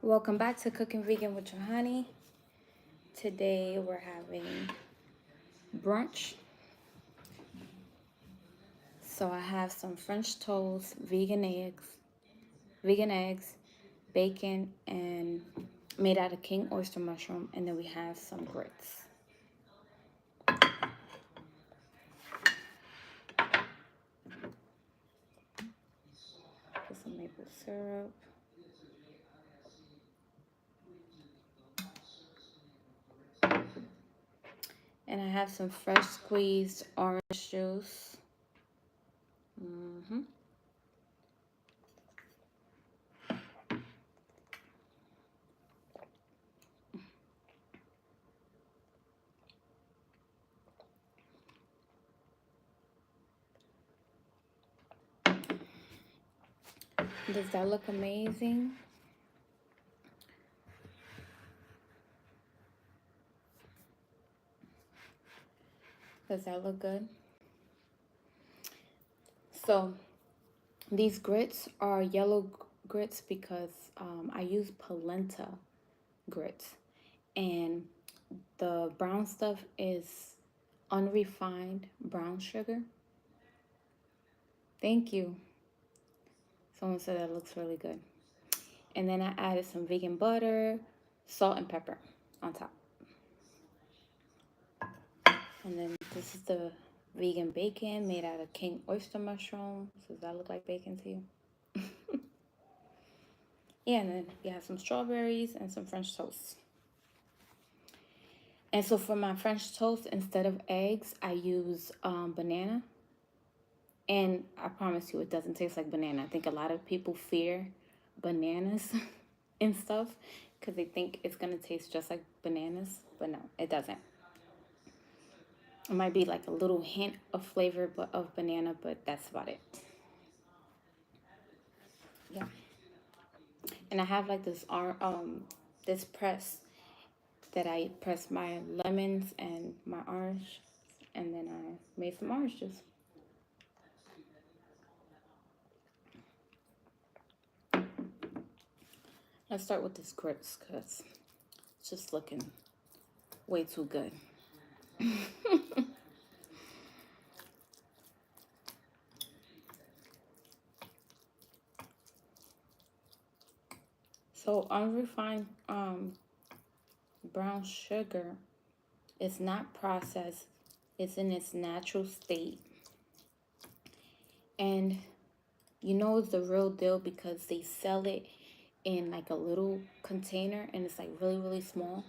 Welcome back to Cooking Vegan with Johanny. Today we're having brunch. So I have some French toast, vegan eggs, bacon, and made out of king oyster mushroom, and then we have some grits. Put some maple syrup. And I have some fresh squeezed orange juice. Does that look amazing? Does that look good? So these grits are yellow grits because I use polenta grits, and the brown stuff is unrefined brown sugar. Thank you. Someone said that looks really good. And then I added some vegan butter, salt, and pepper on top. And then this is the vegan bacon made out of king oyster mushroom. So does that look like bacon to you? Yeah, and then we have some strawberries and some French toast. And so for my French toast, instead of eggs, I use banana. And I promise you, it doesn't taste like banana. I think a lot of people fear bananas and stuff because they think it's going to taste just like bananas. But no, it doesn't. It might be like a little hint of flavor of banana, but that's about it. Yeah. And I have like this press that I press my lemons and my orange, and then I made some orange juice. Let's start with this grits because it's just looking way too good. So unrefined brown sugar is not processed. It's in its natural state. And you know it's the real deal because they sell it in like a little container and it's like really, really small.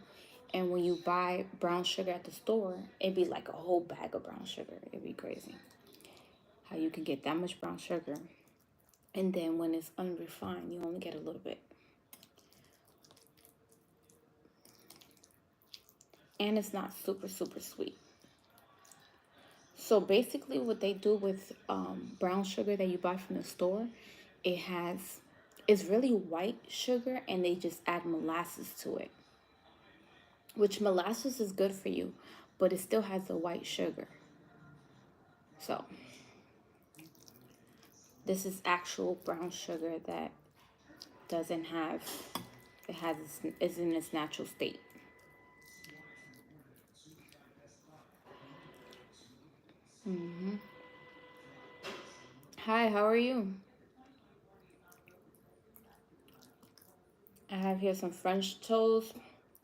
And when you buy brown sugar at the store, it'd be like a whole bag of brown sugar. It'd be crazy how you can get that much brown sugar. And then when it's unrefined, you only get a little bit. And it's not super, super sweet. So basically what they do with brown sugar that you buy from the store, it's really white sugar and they just add molasses to it. Which molasses is good for you, but it still has the white sugar. So this is actual brown sugar that doesn't have, is in its natural state. Hi, how are you? I have here some French toast,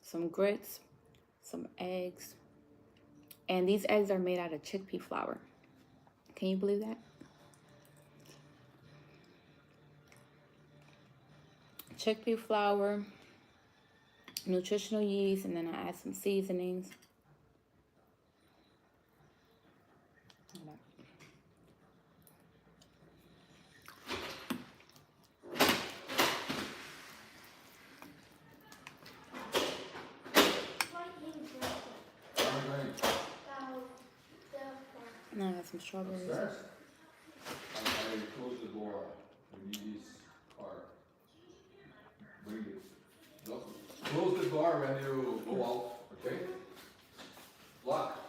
some grits, some eggs. And these eggs are made out of chickpea flour. Can you believe that? Chickpea flour, nutritional yeast, and then I add some seasonings. And I got some strawberries. I close the door. We need this car. Bring it. No, close the door when you go out, okay? Lock.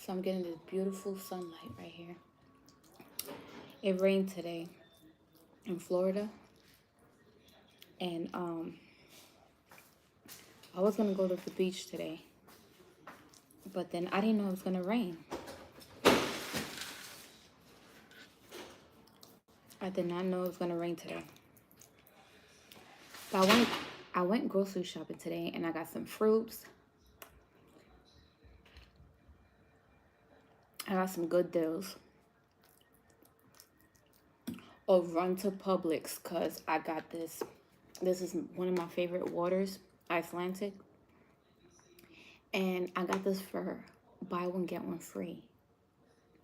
So I'm getting this beautiful sunlight right here. It rained today in Florida, and I was gonna go to the beach today, but then I didn't know it was gonna rain. I did not know it was gonna rain today. But I went grocery shopping today, and I got some fruits. I got some good deals. Oh, run to Publix, cause I got this. This is one of my favorite waters, Icelandic, and I got this for buy one get one free.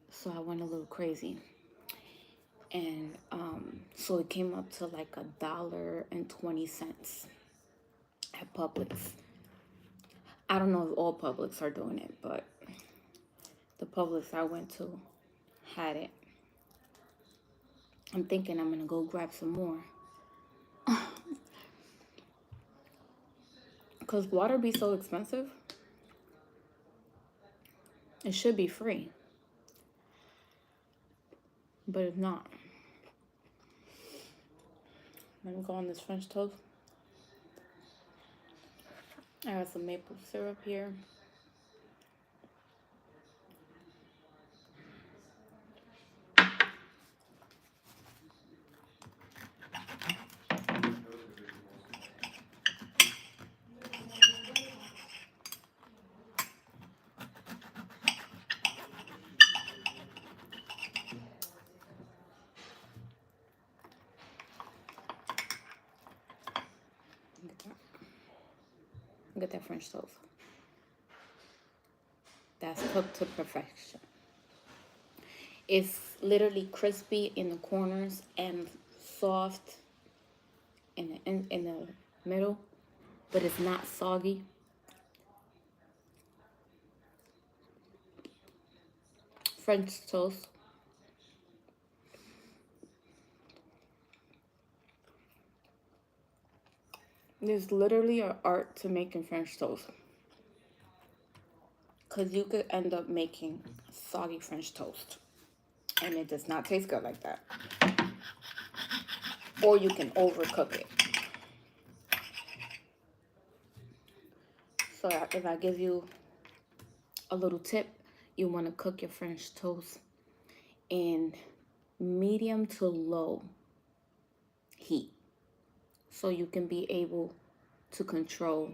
So I went a little crazy, and so it came up to like $1.20 at Publix. I don't know if all Publix are doing it, but the Publix I went to had it. I'm thinking I'm gonna go grab some more. Cause water be so expensive. It should be free, but it's not. Let me go on this French toast. I got some maple syrup here. Get that French toast. That's cooked to perfection. It's literally crispy in the corners and soft in the middle, but it's not soggy. French toast. There's literally an art to making French toast. Because you could end up making soggy French toast. And it does not taste good like that. Or you can overcook it. So if I give you a little tip, you want to cook your French toast in medium to low heat. So you can be able to control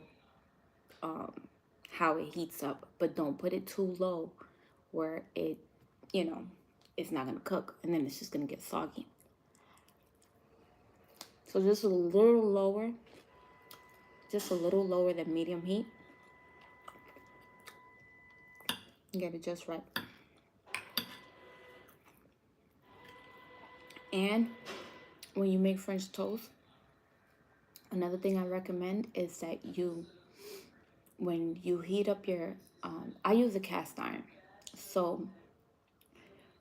how it heats up. But don't put it too low where it, it's not going to cook. And then it's just going to get soggy. So just a little lower. Just a little lower than medium heat. Get it just right. And when you make French toast, another thing I recommend is that when you heat up your, I use a cast iron. So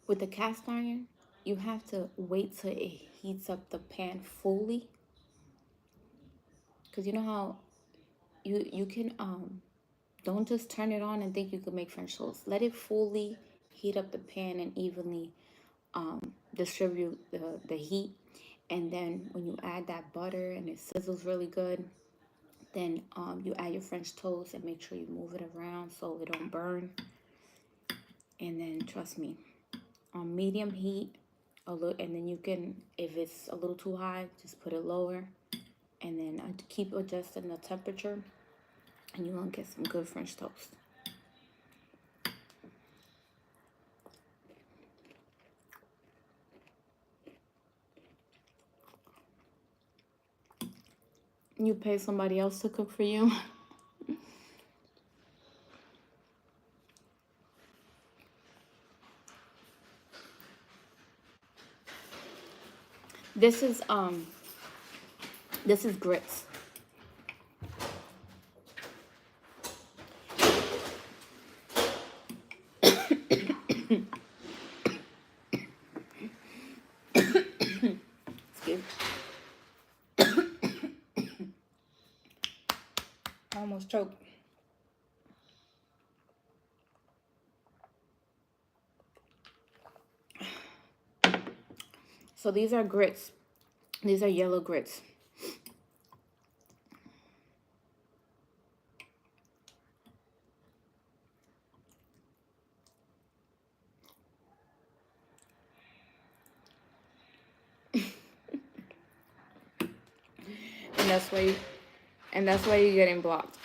with the cast iron, you have to wait till it heats up the pan fully. Because you know how you can, don't just turn it on and think you can make French toast. Let it fully heat up the pan and evenly distribute the heat. And then when you add that butter and it sizzles really good, then you add your French toast and make sure you move it around so it don't burn. And then trust me, on medium heat, and then you can, if it's a little too high, just put it lower. And then keep adjusting the temperature, and you're gonna get some good French toast. You pay somebody else to cook for you. This is grits. Excuse me. I almost choked. So these are grits. These are yellow grits. And that's why you're getting blocked.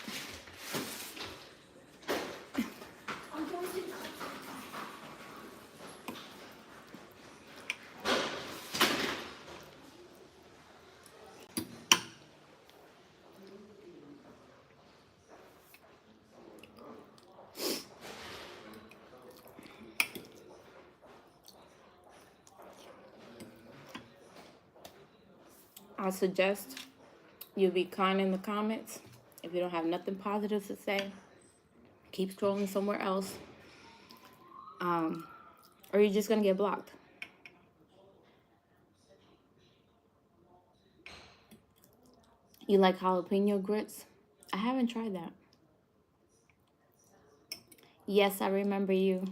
I suggest you be kind in the comments. If you don't have nothing positive to say, keep scrolling somewhere else. Or you're just gonna get blocked. You like jalapeno grits? I haven't tried that. Yes, I remember you.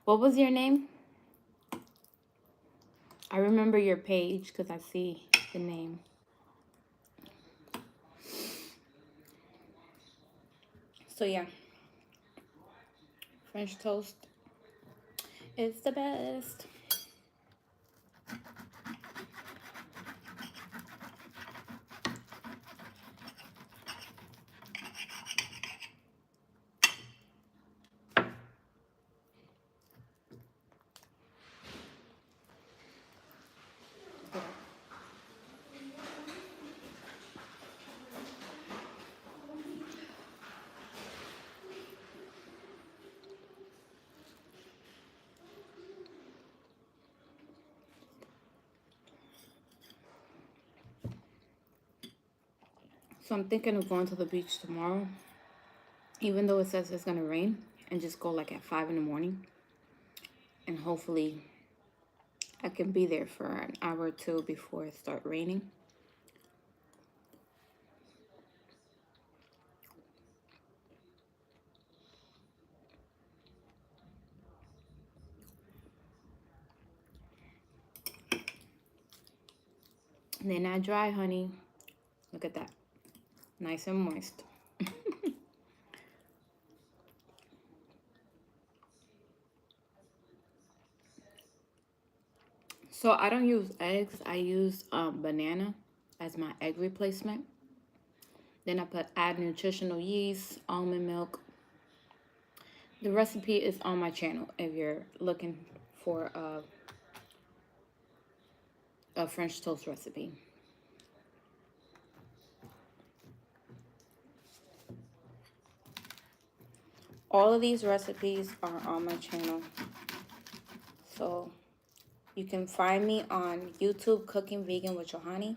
What was your name? I remember your page because I see the name. So yeah, French toast is the best. So I'm thinking of going to the beach tomorrow, even though it says it's gonna rain, and just go like at 5 in the morning, and hopefully I can be there for an hour or two before it starts raining. And they're not dry, honey. Look at that, nice and moist. So I don't use eggs. I use banana as my egg replacement. Then I add nutritional yeast, almond milk. The recipe is on my channel if you're looking for a French toast recipe. All of these recipes are on my channel. So you can find me on YouTube, Cooking Vegan with Johanny.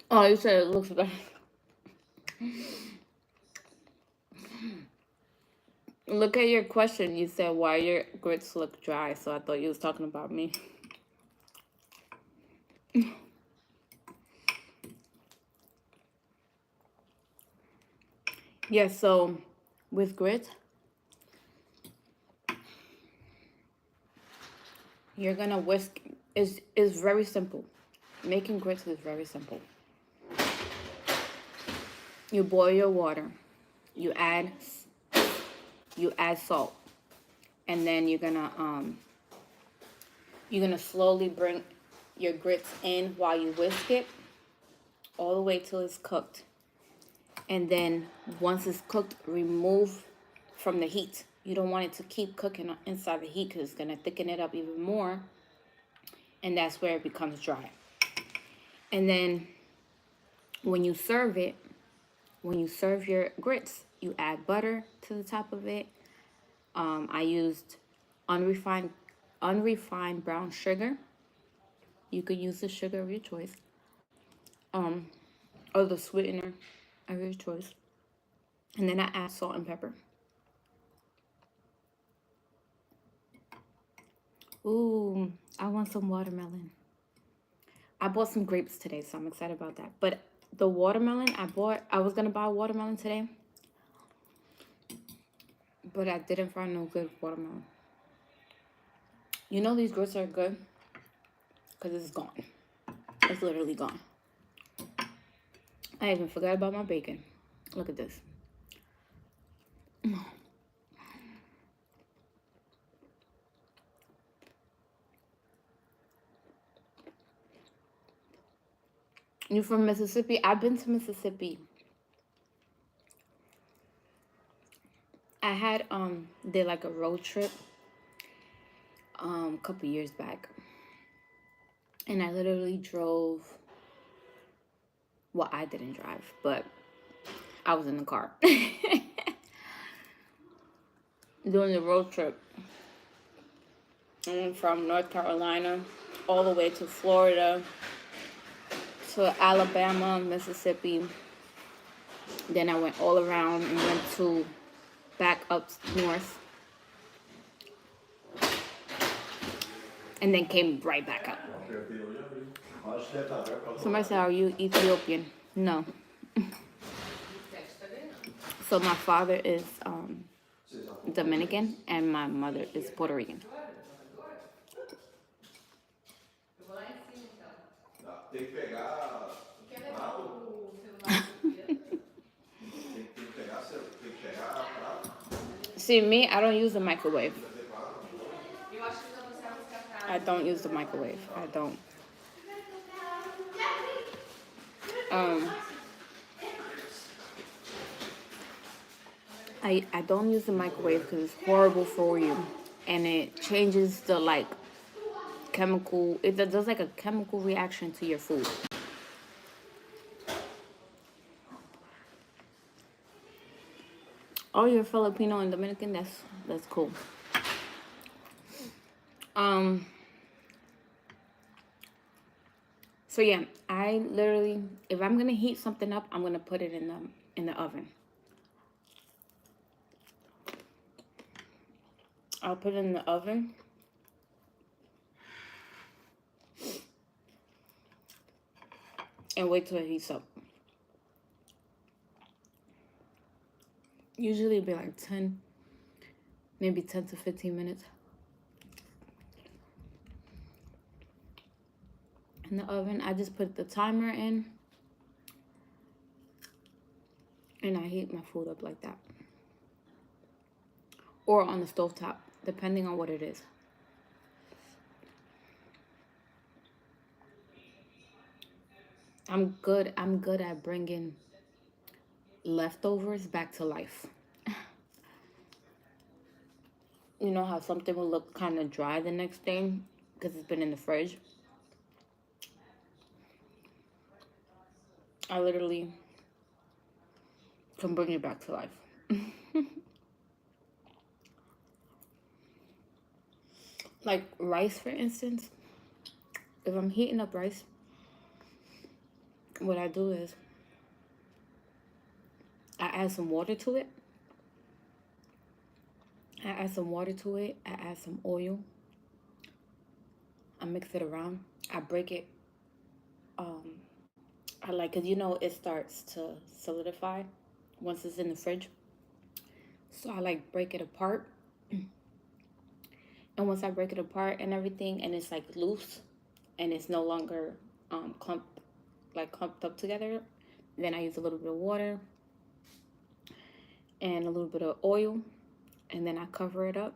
Oh, you said it looks bad. Look at your question. You said why your grits look dry, so I thought you was talking about me. Yeah, so with grits, you're gonna whisk. Is very simple. Making grits is very simple. You boil your water. You add salt, and then you're gonna slowly bring your grits in while you whisk it all the way till it's cooked. And then once it's cooked, remove from the heat. You don't want it to keep cooking inside the heat because it's gonna thicken it up even more, and that's where it becomes dry. And then when you serve it, when you serve your grits, you add butter to the top of it. I used unrefined brown sugar. You could use the sugar of your choice, or the sweetener of your choice. And then I add salt and pepper. Ooh, I want some watermelon. I bought some grapes today, so I'm excited about that. But the watermelon I was gonna buy watermelon today, but I didn't find no good watermelon. You know these grits are good because it's gone. It's literally gone. I even forgot about my bacon. Look at this. You from Mississippi? I've been to Mississippi. I had did like a road trip a couple years back. And I literally drove, well, I didn't drive, but I was in the car. Doing the road trip. I went from North Carolina all the way to Florida, to Alabama, Mississippi. Then I went all around and went to back up north. And then came right back up. Somebody said, are you Ethiopian? No. So my father is Dominican and my mother is Puerto Rican. See, me, I don't use the microwave. I don't use the microwave. I don't. I don't use the microwave because it's horrible for you, and it changes the like chemical. It does like a chemical reaction to your food. Oh, you're Filipino and Dominican. That's cool. So yeah, I literally, if I'm gonna heat something up, I'm gonna put it in the oven. I'll put it in the oven. And wait till it heats up. Usually it'll be like 10, maybe 10 to 15 minutes. In the oven, I just put the timer in. And I heat my food up like that. Or on the stovetop, depending on what it is. I'm good at bringing leftovers back to life. You know how something will look kind of dry the next day because it's been in the fridge? I literally can bring it back to life. Like rice, for instance. If I'm heating up rice, what I do is I add some water to it. I add some oil. I mix it around. I break it. I like, cause you know it starts to solidify once it's in the fridge. So I like break it apart. And once I break it apart and everything, and it's like loose, and it's no longer clumped up together, then I use a little bit of water and a little bit of oil, and then I cover it up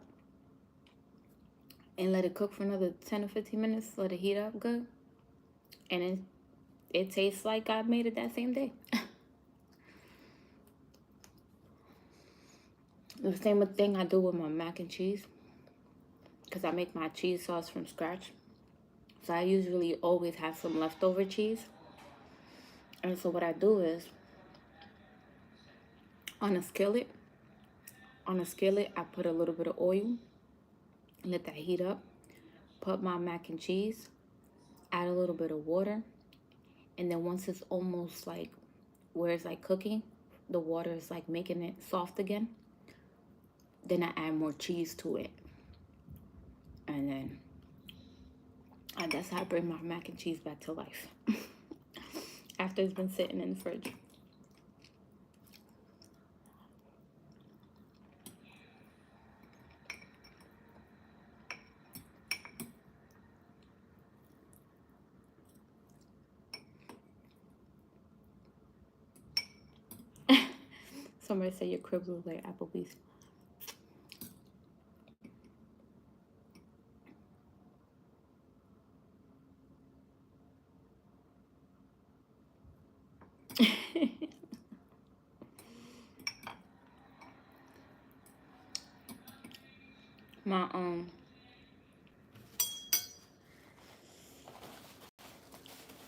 and let it cook for another 10 or 15 minutes. Let it heat up good, and it tastes like I made it that same day. The same thing I do with my mac and cheese, because I make my cheese sauce from scratch. So I usually always have some leftover cheese. And so what I do is, on a skillet, I put a little bit of oil, let that heat up, put my mac and cheese, add a little bit of water, and then once it's almost like where it's like cooking, the water is like making it soft again, then I add more cheese to it. And then And that's how I bring my mac and cheese back to life. After it's been sitting in the fridge. Somebody said your crib looks like Applebee's. my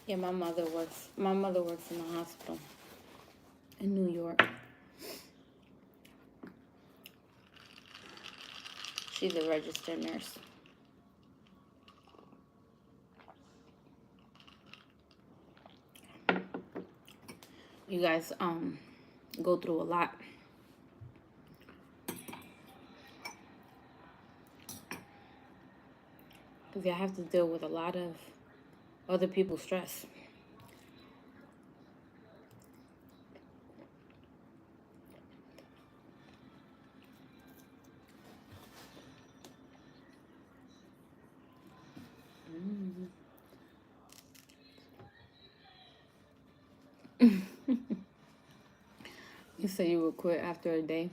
Yeah, my mother works. My mother works in the hospital in New York. She's a registered nurse. You guys go through a lot. Because you have to deal with a lot of other people's stress. You said you would quit after a day.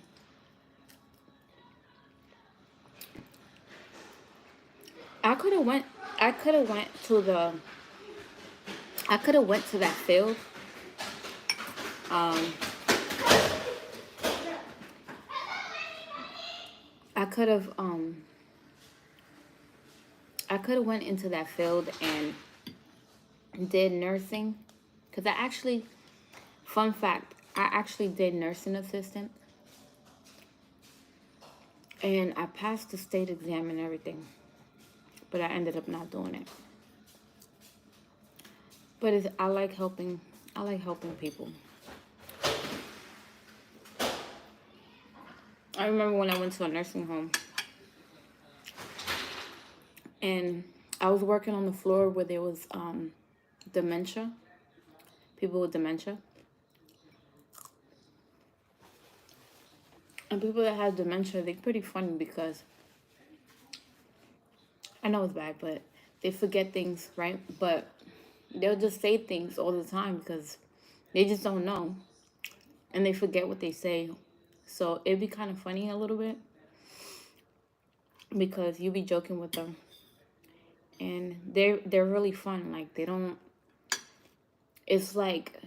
I could have went. I could have went to the. I could have went to that field. Um, I could have. I could have went into that field and did nursing, because I actually. Fun fact: I actually did nursing assistant, and I passed the state exam and everything, but I ended up not doing it. But I like helping. I like helping people. I remember when I went to a nursing home, and I was working on the floor where there was dementia, people with dementia. And people that have dementia, they're pretty funny because I know it's bad, but they forget things, right? But they'll just say things all the time because they just don't know, and they forget what they say. So it'd be kind of funny a little bit because you be joking with them, and they're really fun. Like they don't. It's like,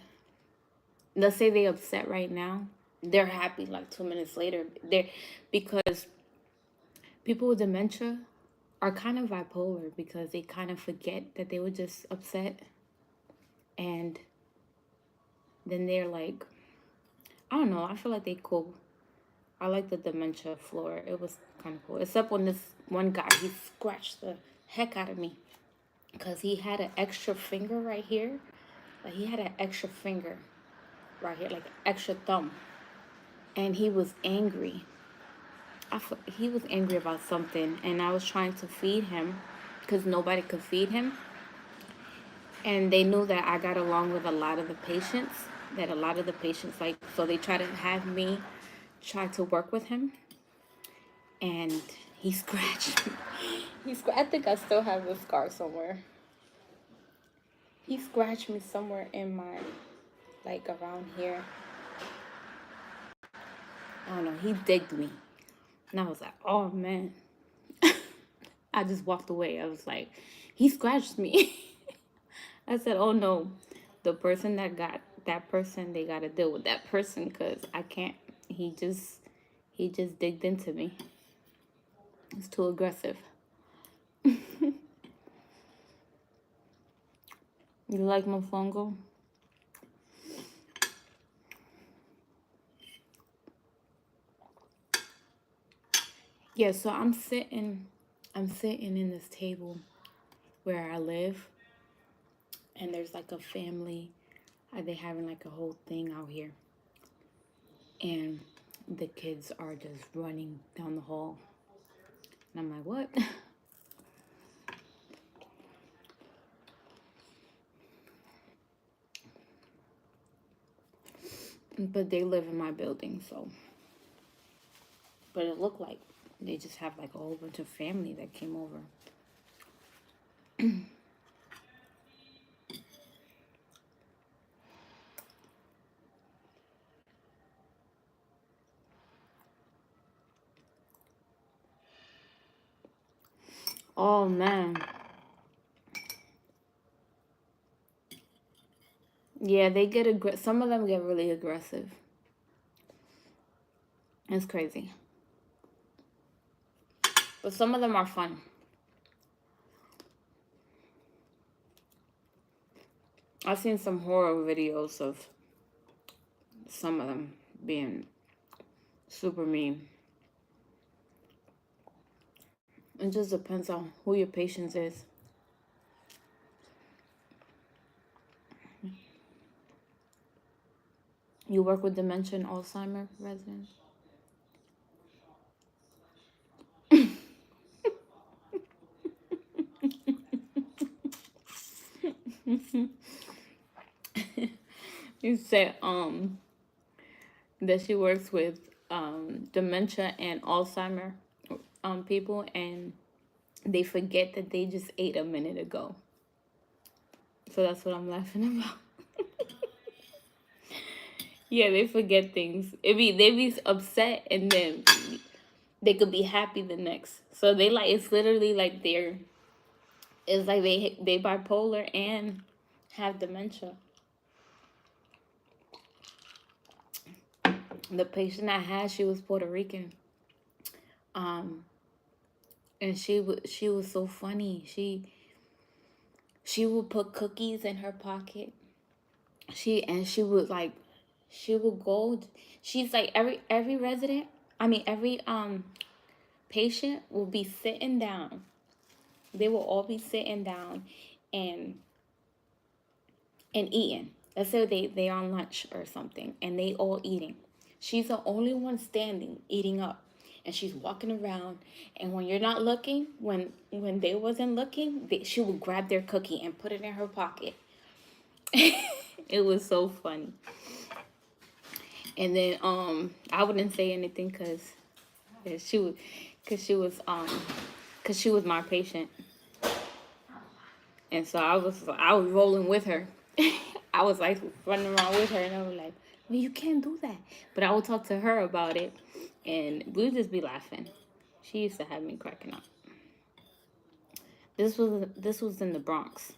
let's say they upset right now, they're happy like 2 minutes later. They're because people with dementia are kind of bipolar because they kind of forget that they were just upset, and then they're like, I don't know, I feel like they cool. I like the dementia floor. It was kind of cool, except when this one guy, he scratched the heck out of me because he had an extra finger right here. Like he had an extra finger right here, like an extra thumb, and he was angry. He was angry about something, and I was trying to feed him because nobody could feed him. And they knew that I got along with a lot of the patients, that a lot of the patients, like, so they try to have me try to work with him. And he scratched me. I think I still have the scar somewhere. He scratched me somewhere in my, like, around here. I don't know. He digged me. And I was like, oh, man. I just walked away. I was like, he scratched me. I said, oh, no. The person that got that person, they got to deal with that person because I can't. He just digged into me. It's too aggressive. You like mofongo? Yeah, so I'm sitting in this table where I live, and there's like a family. They having like a whole thing out here, and the kids are just running down the hall, and I'm like, what? but they live in my building, so. But it looked like they just have like a whole bunch of family that came over. Oh man. Yeah, they get some of them get really aggressive. It's crazy. But some of them are fun. I've seen some horror videos of some of them being super mean. It just depends on who your patient is. You work with dementia and Alzheimer residents? You said that she works with dementia and Alzheimer people, and they forget that they just ate a minute ago. So that's what I'm laughing about. Yeah, they forget things. They be upset, and then they could be happy the next. So they like, it's literally like it's like they bipolar and have dementia. The patient I had, she was Puerto Rican. Um, and she was so funny. She would put cookies in her pocket. She would like, she would go. She's like, every resident. I mean, every patient will be sitting down. They will all be sitting down, and eating. Let's say they on lunch or something, and they all eating. She's the only one standing eating up, and she's walking around. And when you're not looking, when they wasn't looking, she would grab their cookie and put it in her pocket. It was so funny. And then I wouldn't say anything because she was because she was my patient, and so I was rolling with her. I was like running around with her, and I was like, well, you can't do that. But I would talk to her about it, and we would just be laughing. She used to have me cracking up. This was in the Bronx.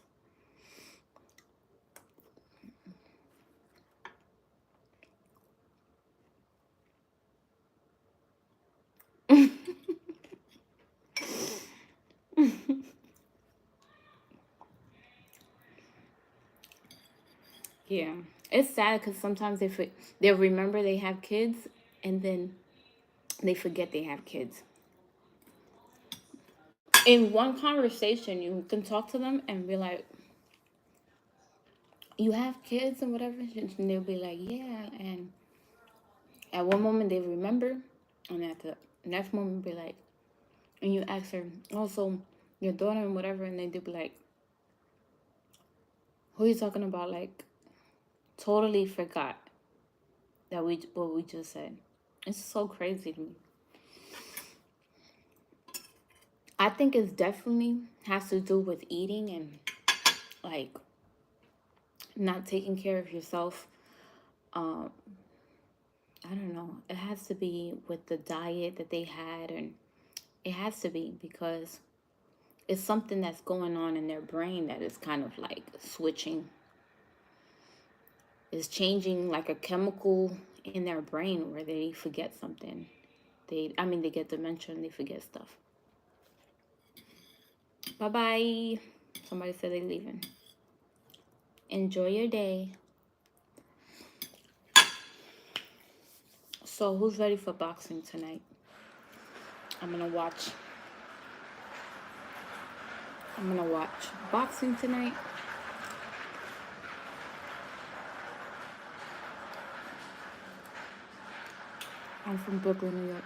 Yeah, it's sad because sometimes they'll remember they have kids, and then they forget they have kids. In one conversation, you can talk to them and be like, "You have kids and whatever," and they'll be like, "Yeah." And at one moment they remember, and at the next moment be like, and you ask her, "Also, your daughter and whatever," and they'll be like, "Who are you talking about?" Like, totally forgot what we just said. It's so crazy to me. I think it's definitely has to do with eating and like not taking care of yourself. Um, I don't know. It has to be with the diet that they had, and it has to be because it's something that's going on in their brain that is kind of like switching. Is changing like a chemical in their brain where they forget something. They get dementia and they forget stuff. Bye bye. Somebody said they're leaving. Enjoy your day. So who's ready for boxing tonight? I'm gonna watch boxing tonight. I'm from Brooklyn, New York.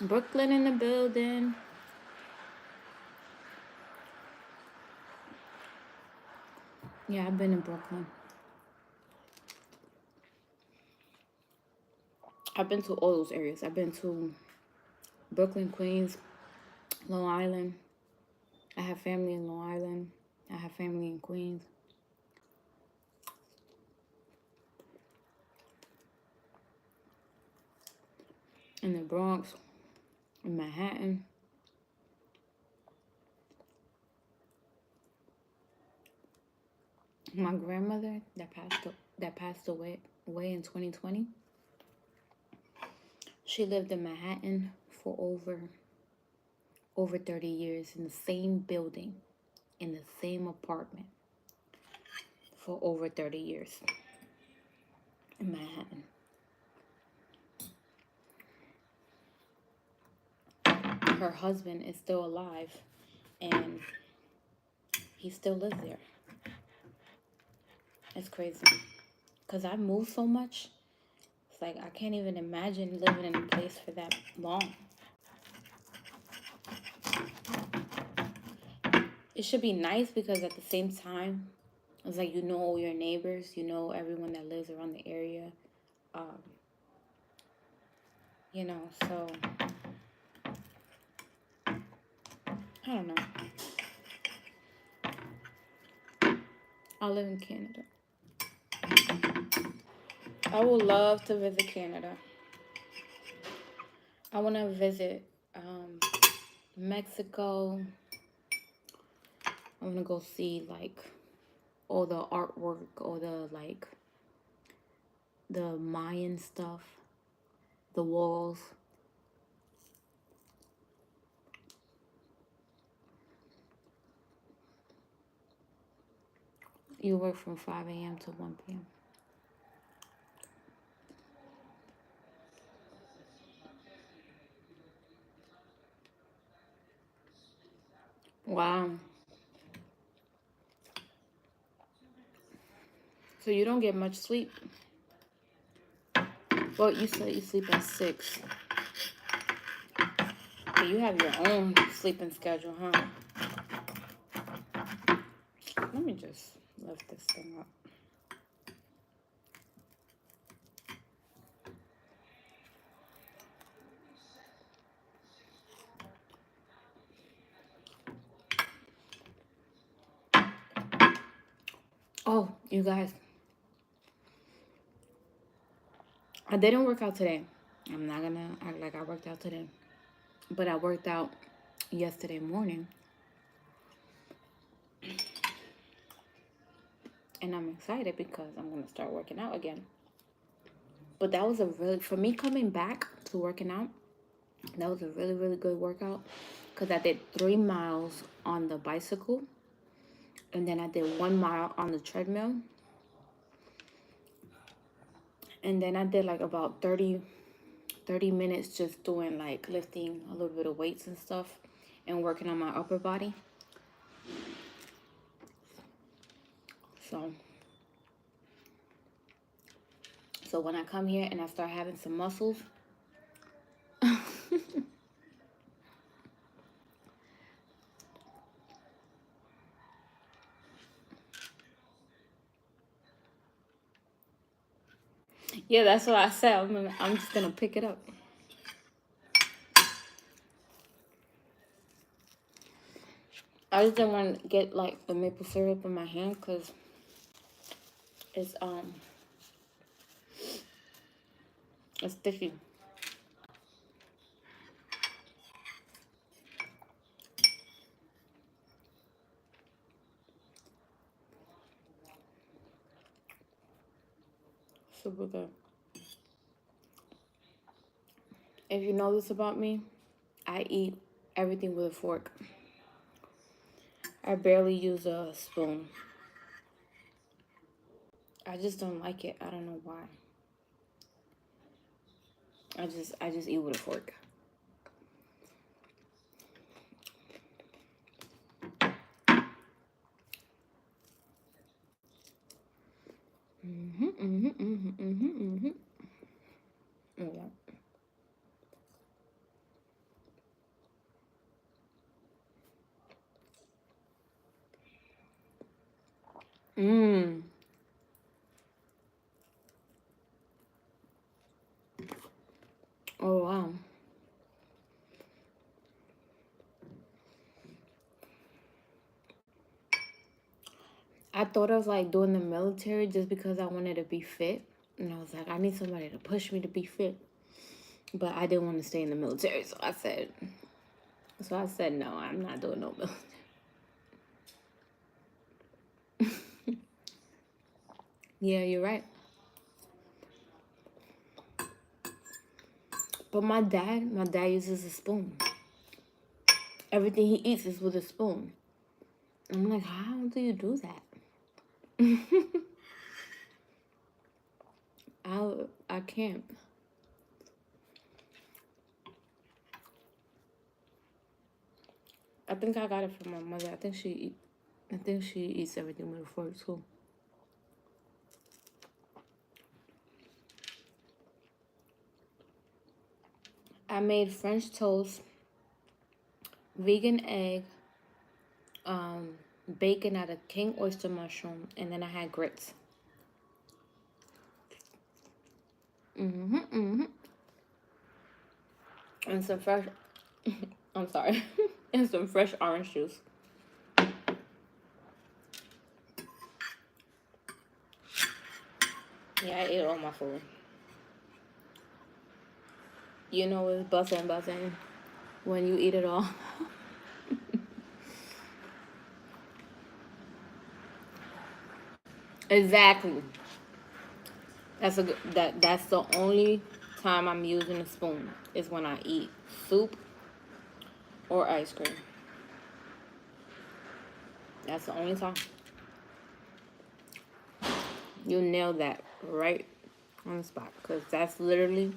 Brooklyn in the building. Yeah, I've been in Brooklyn. I've been to all those areas. I've been to Brooklyn, Queens, Long Island. I have family in Long Island. I have family in Queens. In the Bronx, in Manhattan. My grandmother that passed away in 2020. She lived in Manhattan for over 30 years in the same building, in the same apartment for over 30 years in Manhattan. Her husband is still alive and he still lives there. It's crazy. Because I moved so much. It's like I can't even imagine living in a place for that long. It should be nice because at the same time, it's like you know all your neighbors, you know everyone that lives around the area. Um, so I don't know. I live in Canada. I would love to visit Canada. I want to visit Mexico. I want to go see like all the artwork, all the like the Mayan stuff, the walls. You work from 5 a.m. to 1 p.m. Wow. So you don't get much sleep. Well, you said you sleep at 6. But you have your own sleeping schedule, huh? Let me just lift this thing up. Oh, you guys. I didn't work out today. I'm not gonna act like I worked out today. But I worked out yesterday morning. And I'm excited because I'm gonna start working out again. But that was for me coming back to working out, that was a really, really good workout. Because I did 3 miles on the bicycle. And then I did 1 mile on the treadmill. And then I did like about 30 minutes just doing like lifting a little bit of weights and stuff and working on my upper body. So when I come here and I start having some muscles, yeah, that's what I said. I'm just gonna pick it up. I just didn't want to get like the maple syrup in my hand because it's it's sticky. Super good. If you know this about me, I eat everything with a fork. I barely use a spoon. I just don't like it. I don't know why. I just eat with a fork. Yeah. Mmm. I thought of like doing the military just because I wanted to be fit. And I was like, I need somebody to push me to be fit. But I didn't want to stay in the military, so I said no, I'm not doing no military. Yeah, you're right. But my dad uses a spoon. Everything he eats is with a spoon. I'm like, how do you do that? I can't. I think I got it from my mother. I think she eats everything with a fork too. I made French toast, vegan egg, bacon out of king oyster mushroom, and then I had grits. And some fresh. I'm sorry, and some fresh orange juice. Yeah, I ate all my food. You know it's buzzing when you eat it all. Exactly. That's the only time I'm using a spoon is when I eat soup or ice cream. That's the only time. You nailed that right on the spot because that's literally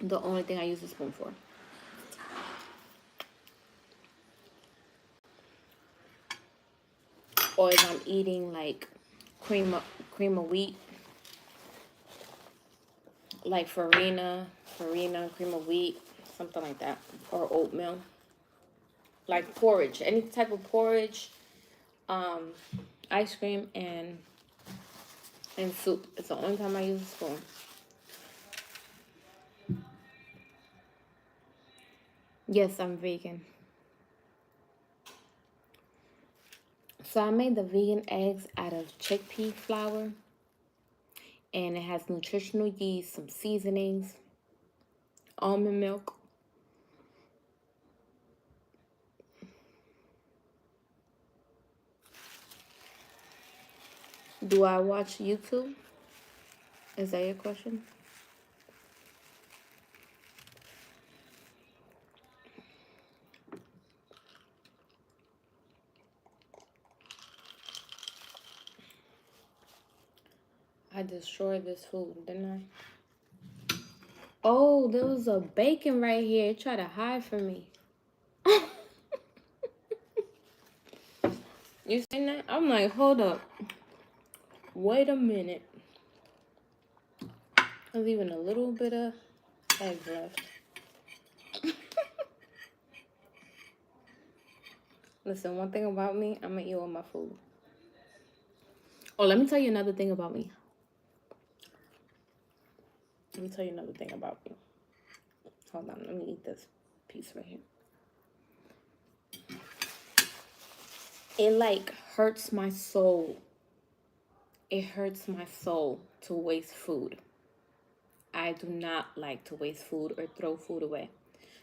the only thing I use a spoon for. Or if I'm eating like cream of wheat, like farina, cream of wheat, something like that, or oatmeal, like porridge, any type of porridge, um, ice cream, and soup. It's the only time I use a spoon. Yes, I'm vegan. So I made the vegan eggs out of chickpea flour, and it has nutritional yeast, some seasonings, almond milk. Do I watch YouTube? Is that your question? I destroyed this food, didn't I? Oh, there was a bacon right here. It tried to hide from me. You seen that? I'm like, hold up. Wait a minute. There's even a little bit of egg left. Listen, one thing about me, I'm gonna eat all my food. Oh, let me tell you another thing about me. Let me tell you another thing about me. Hold on, let me eat this piece right here. It like hurts my soul. It hurts my soul to waste food. I do not like to waste food or throw food away.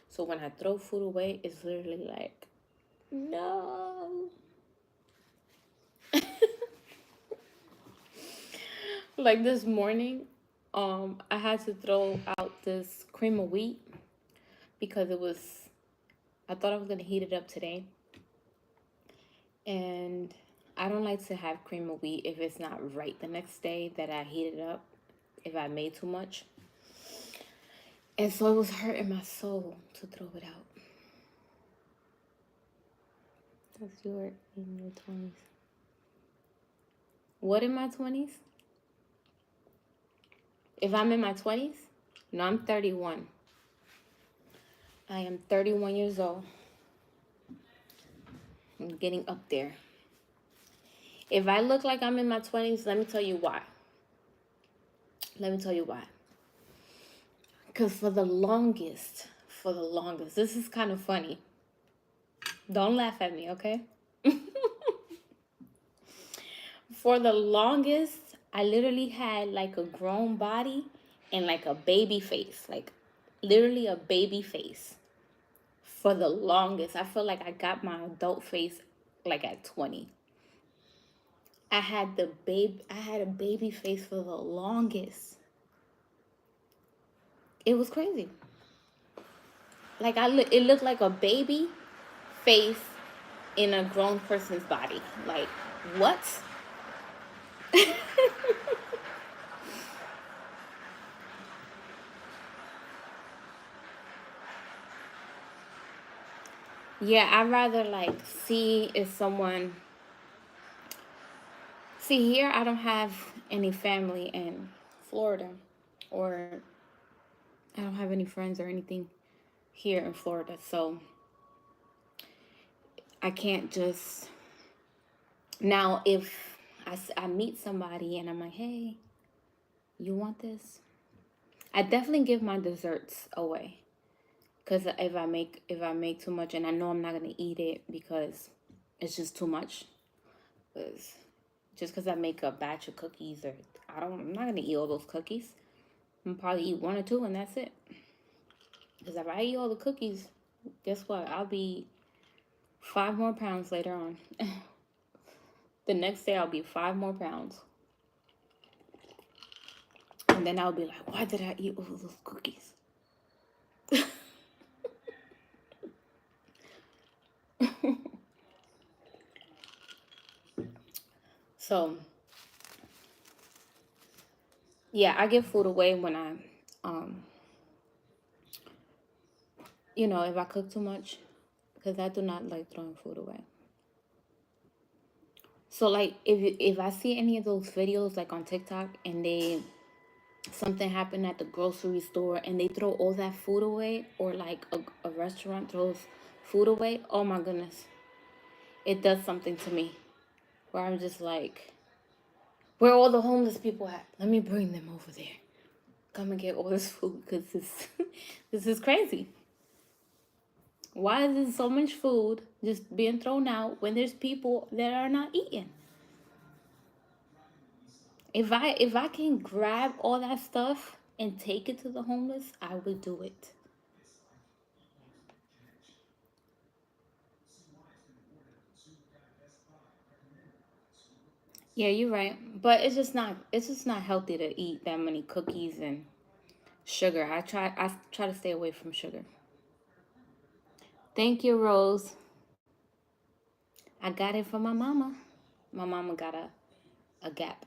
So when I throw food away, it's literally like, no. Like this morning, I had to throw out this cream of wheat because I thought I was gonna heat it up today. And I don't like to have cream of wheat if it's not right the next day that I heat it up, if I made too much. And so it was hurting my soul to throw it out. Because you're in your 20s. What in my 20s? If I'm in my 20s? No, I'm 31. I am 31 years old. I'm getting up there. If I look like I'm in my 20s, let me tell you why. Because for the longest, this is kind of funny. Don't laugh at me, okay? For the longest, I literally had like a grown body and like a baby face, like literally a baby face. For the longest, I feel like I got my adult face like at 20. I had a baby face for the longest. It was crazy. Like it looked like a baby face in a grown person's body. Like what? Yeah, I'd rather like see if someone see here I don't have any family in Florida or I don't have any friends or anything here in Florida. So I can't just now if I meet somebody and I'm like, "Hey, you want this?" I definitely give my desserts away. Cause if I make too much and I know I'm not gonna eat it because it's just too much. Cause just cause I make a batch of cookies or I'm not gonna eat all those cookies. I'm probably eat one or two and that's it. Cause if I eat all the cookies, guess what? I'll be 5 more pounds later on. The next day I'll be 5 more pounds, and then I'll be like, why did I eat all those cookies? So yeah, I give food away when um, if I cook too much, because I do not like throwing food away. So like if I see any of those videos like on TikTok and they something happened at the grocery store and they throw all that food away or like a restaurant throws food away, oh my goodness. It does something to me where I'm just like, where all the homeless people at? Let me bring them over there. Come and get all this food because this this is crazy. Why is there so much food just being thrown out when there's people that are not eating? If I can grab all that stuff and take it to the homeless, I would do it. Yeah, you're right. But it's just not healthy to eat that many cookies and sugar. I try to stay away from sugar. Thank you, Rose. I got it from my mama. My mama got a Gap.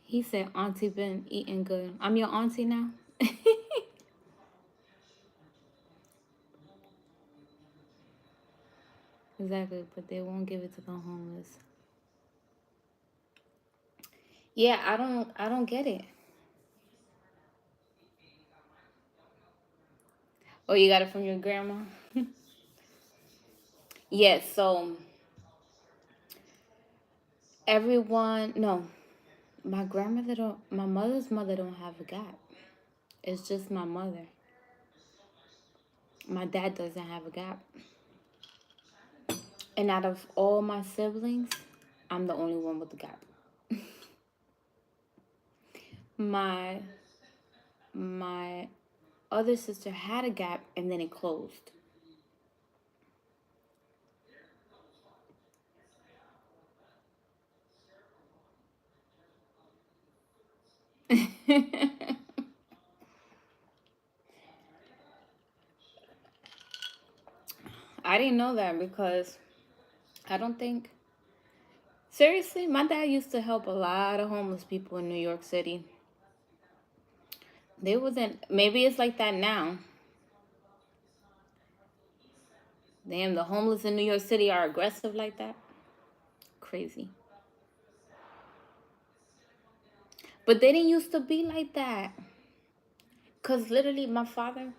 He said, Auntie been eating good. I'm your auntie now. Exactly, but they won't give it to the homeless. Yeah, I don't get it. Oh, you got it from your grandma? Yes, so everyone no, my mother's mother don't have a Gap. It's just my mother. My dad doesn't have a Gap. And out of all my siblings, I'm the only one with a Gap. My my other sister had a Gap and then it closed. I didn't know that because I don't think seriously, my dad used to help a lot of homeless people in New York City. There wasn't maybe it's like that now. Damn, the homeless in New York City are aggressive like that. Crazy. But they didn't used to be like that. Cause literally my father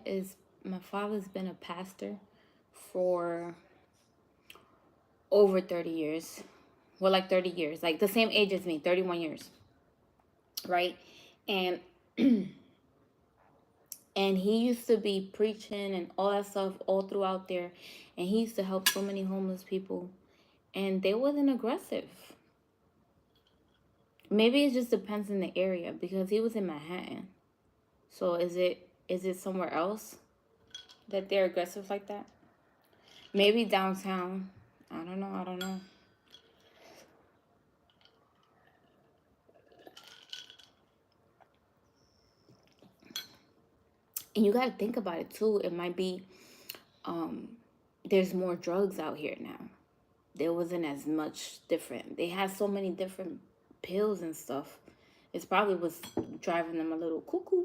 is my father's been a pastor for over 30 years. Well, like 30 years. Like the same age as me, 31 years. Right? And and he used to be preaching and all that stuff all throughout there, and he used to help so many homeless people, and they wasn't aggressive. Maybe it just depends on the area because he was in Manhattan. So is it somewhere else that they're aggressive like that? Maybe downtown. I don't know. I don't know. And you got to think about it too. It might be um there's more drugs out here now. There wasn't as much different. They had so many different pills and stuff. It's probably was driving them a little cuckoo.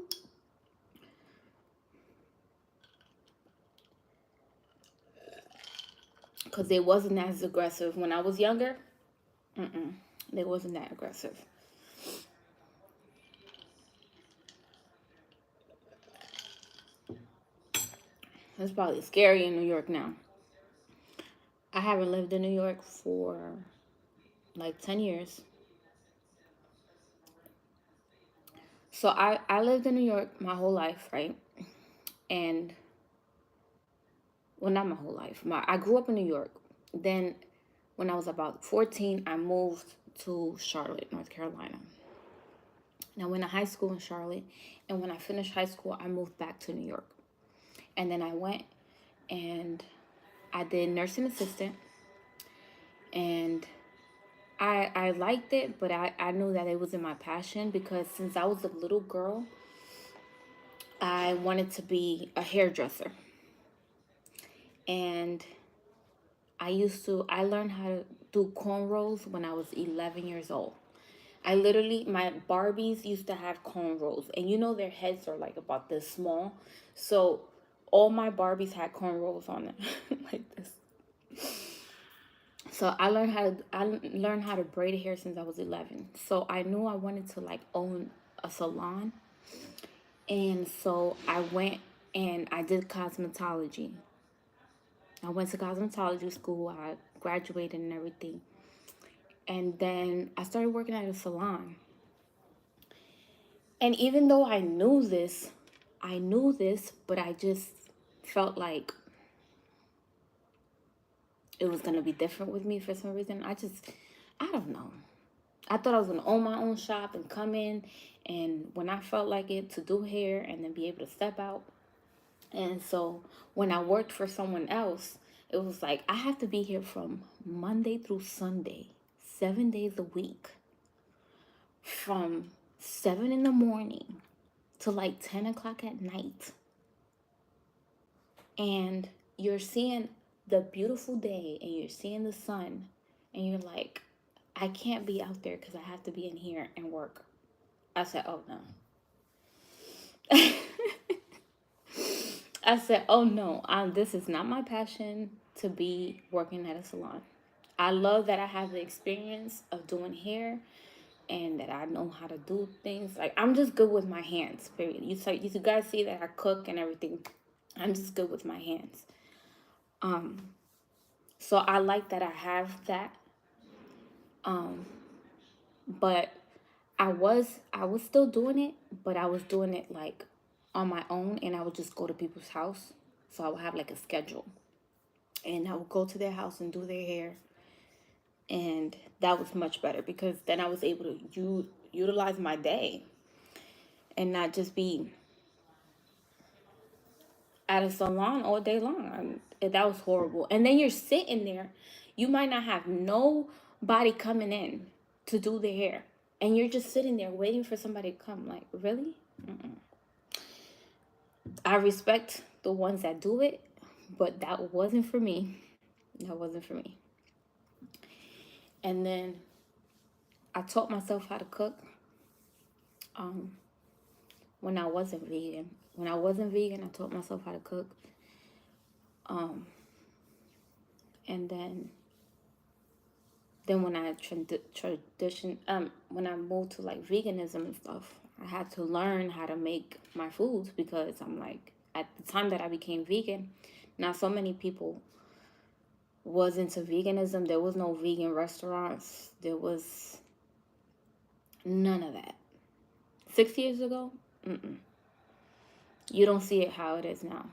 Because they wasn't as aggressive when I was younger. They wasn't that aggressive. It's probably scary in New York now. I haven't lived in New York for like 10 years. So I lived in New York my whole life, right? And well, not my whole life. I grew up in New York. Then when I was about 14, I moved to Charlotte, North Carolina. And I went to high school in Charlotte. And when I finished high school, I moved back to New York. And then I went and I did nursing assistant. And I liked it, but I knew that it wasn't my passion because since I was a little girl, I wanted to be a hairdresser. And I learned how to do cornrows when I was 11 years old. My Barbies used to have cornrows, and you know their heads are like about this small. So all my Barbies had cornrows on them, like this. So I learned how to braid hair since I was 11. So I knew I wanted to like own a salon, and so I went and I did cosmetology. I went to cosmetology school. I graduated and everything. And then I started working at a salon. And even though I knew this, but I just felt like it was going to be different with me for some reason. I don't know. I thought I was going to own my own shop and come in and when I felt like it to do hair and then be able to step out. And so when I worked for someone else, it was like I have to be here from Monday through Sunday, 7 days a week, from 7 in the morning to like 10 o'clock at night. And you're seeing the beautiful day and you're seeing the sun, and you're like, I can't be out there because I have to be in here and work. I said, oh no. I said, oh no, this is not my passion to be working at a salon. I love that I have the experience of doing hair and that I know how to do things. Like, I'm just good with my hands, period. You guys see that I cook and everything. I'm just good with my hands. So I like that I have that. But I was still doing it, but I was doing it like on my own, and I would just go to people's house. So I would have like a schedule, and I would go to their house and do their hair, and that was much better because then I was able to utilize my day and not just be at a salon all day long. That was horrible. And then you're sitting there, you might not have nobody coming in to do their hair, and you're just sitting there waiting for somebody to come. Like, really? I respect the ones that do it, but that wasn't for me. That wasn't for me. And then I taught myself how to cook um, when I wasn't vegan. When I wasn't vegan, I taught myself how to cook. And then when I when I moved to like veganism and stuff, I had to learn how to make my foods because I'm like, at the time that I became vegan, now so many people was into veganism. There was no vegan restaurants. There was none of that. 6 years ago, you don't see it how it is now.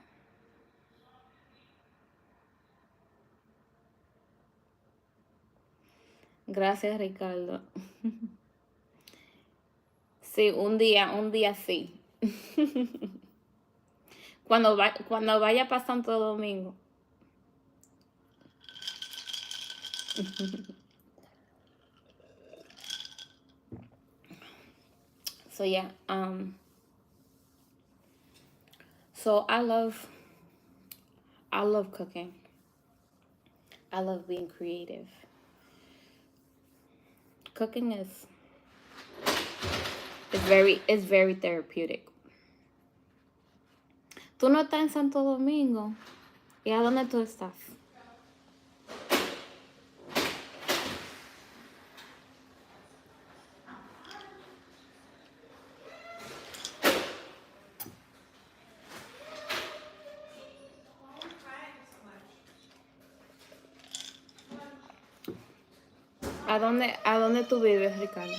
Gracias, Ricardo. Sí, un día sí. Cuando vaya para Santo Domingo. So yeah, so I love cooking. I love being creative. Cooking is very therapeutic. Tú no estás en Santo Domingo. ¿Y a dónde tú estás? A dónde tú vives, Ricardo?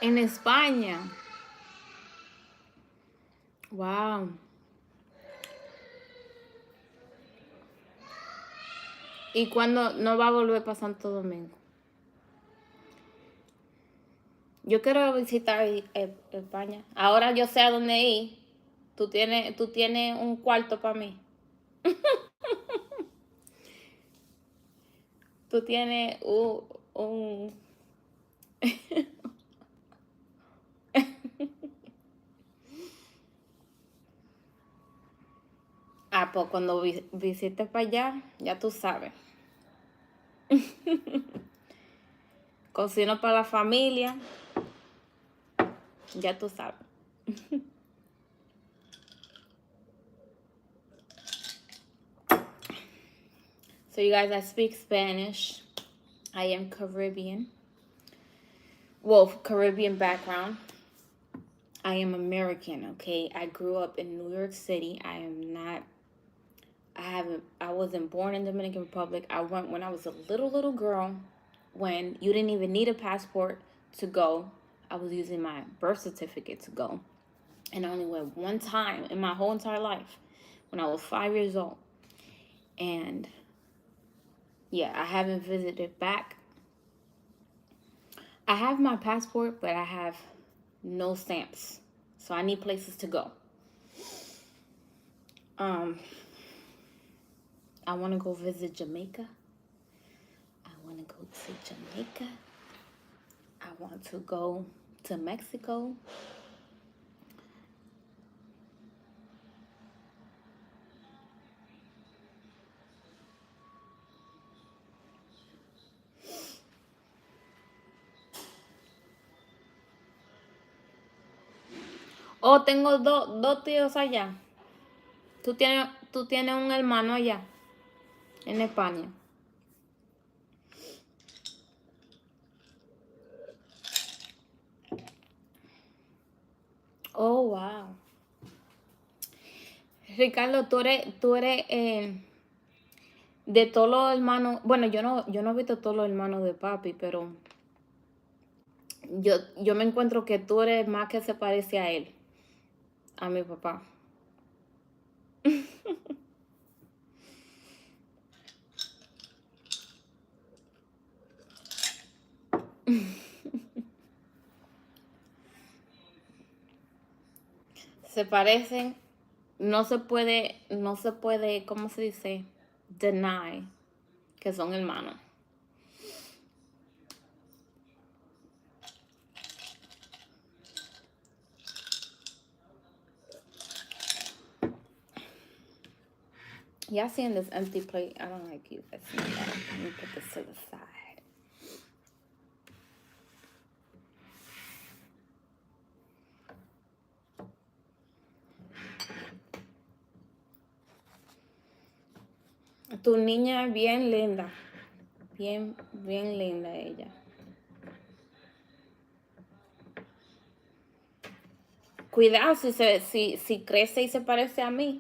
En España. Wow. ¿Y cuándo no va a volver para Santo Domingo? Yo quiero visitar España. Ahora yo sé a dónde ir. Tú tienes un cuarto para mí. Tú tienes un... Ah, pues cuando visites para allá, ya tú sabes. Cocino para la familia. Ya tú sabes. So you guys, I speak Spanish. I am Caribbean. Well, Caribbean background. I am American, okay? I grew up in New York City. I wasn't born in Dominican Republic. I went when I was a little girl, when you didn't even need a passport to go. I was using my birth certificate to go. And I only went one time in my whole entire life, when I was 5 years old. And yeah, I haven't visited back. I have my passport, but I have no stamps. So I need places to go. I want to go visit Jamaica. I want to go to Jamaica. I want to go to Mexico. Oh, tengo dos tíos allá. Tú tienes un hermano allá, en España. Oh, wow. Ricardo, tú eres de todos los hermanos. Bueno, yo no he visto todos los hermanos de papi, pero yo me encuentro que tú eres más que se parece a él, a mi papá. Se parecen, no se puede, ¿cómo se dice? Deny que son hermanos. Y'all seeing this empty plate? I don't like you guys seeing that. Let me put this to the side. Tu niña es bien linda. Bien linda ella. Cuidado si crece y se parece a mí.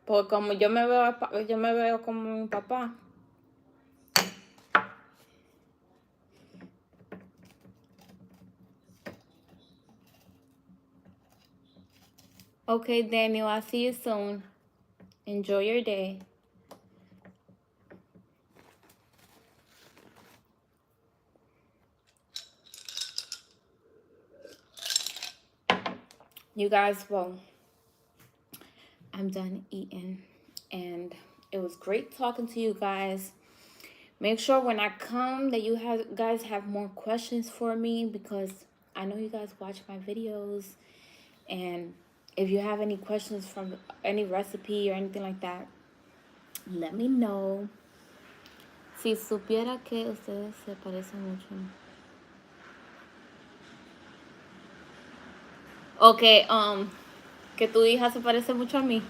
Pues como yo me veo como mi papá. Okay, Daniel, I'll see you soon. Enjoy your day. You guys, well, I'm done eating. And it was great talking to you guys. Make sure when I come that guys have more questions for me, because I know you guys watch my videos. And if you have any questions from any recipe or anything like that, let me know. Si supiera que ustedes se parecen mucho. Okay, que tu hija se parece mucho a mí.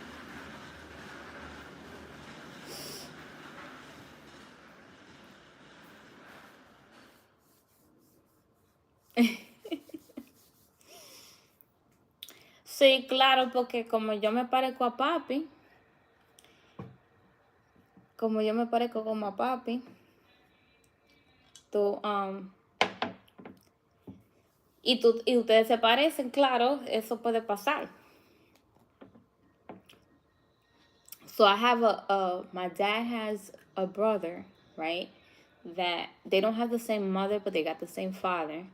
Sí, claro, porque como yo me parezco a papi, como yo me parezco como a papi, tú, y ustedes se parecen, claro, eso puede pasar. So I have my dad has a brother, right? That they don't have the same mother, but they got the same father.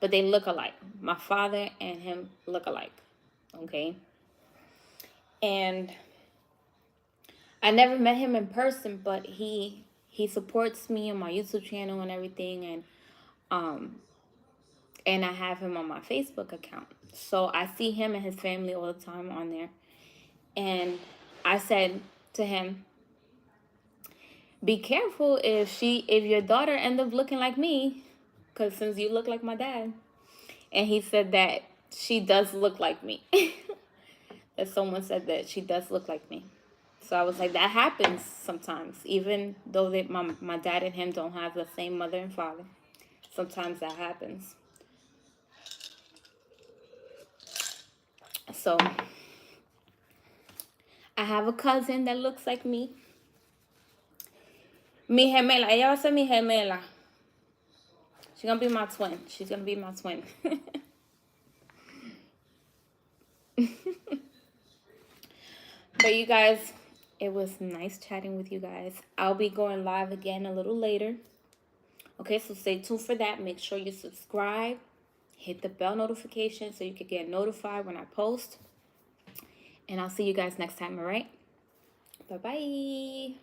But they look alike. My father and him look alike. Okay. And I never met him in person, but he supports me on my YouTube channel and everything, and I have him on my Facebook account. So I see him and his family all the time on there. And I said to him, be careful if your daughter end up looking like me, because since you look like my dad. And he said that she does look like me. That someone said that she does look like me. So I was like, that happens sometimes, even though my dad and him don't have the same mother and father. Sometimes that happens. So I have a cousin that looks like me. Mi gemela. Ella va a ser mi gemela. She's going to be my twin. She's going to be my twin. But you guys, it was nice chatting with you guys. I'll be going live again a little later. Okay, so stay tuned for that. Make sure you subscribe. Hit the bell notification so you can get notified when I post. And I'll see you guys next time, all right? Bye-bye.